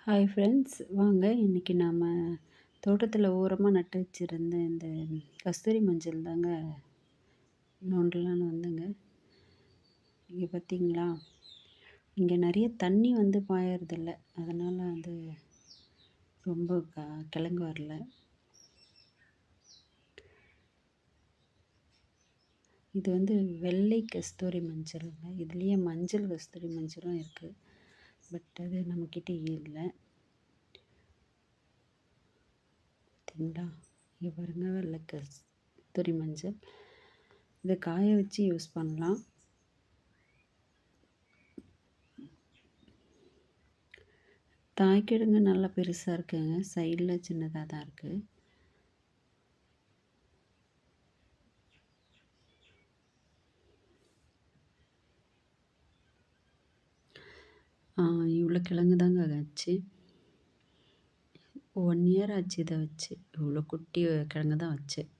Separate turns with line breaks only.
Hi friends, வாங்க இன்றைக்கி நாம் தோட்டத்தில் ஓரமாக நட்டு வச்சுருந்த இந்த கஸ்தூரி மஞ்சள் தாங்க நோண்டலான்னு வந்தேங்க. இங்கே பார்த்தீங்களா, இங்கே நிறைய தண்ணி பாயறதில்ல, அதனால் ரொம்ப கிழங்கு வரல. இது வெள்ளை கஸ்தூரி மஞ்சள்ங்க. இதுலேயே மஞ்சள் கஸ்தூரி மஞ்சளும் இருக்குது, பட் அது நம்மக்கிட்ட இல்லை. பார்த்தீங்களா, இங்கே பாருங்க, வெள்ளை கஸ்தூரி மஞ்சள். இதை காய வச்சு யூஸ் பண்ணலாம். தாய்க்கிழங்கு நல்லா பெருசாக இருக்குங்க, சைடில் சின்னதாக தான் இருக்குது. இவ்வளோ கிழங்கு தாங்க ஆச்சு. 1 இயர் ஆச்சு இதை வச்சு. இவ்வளோ குட்டி கிழங்கு தான் வச்சேன்.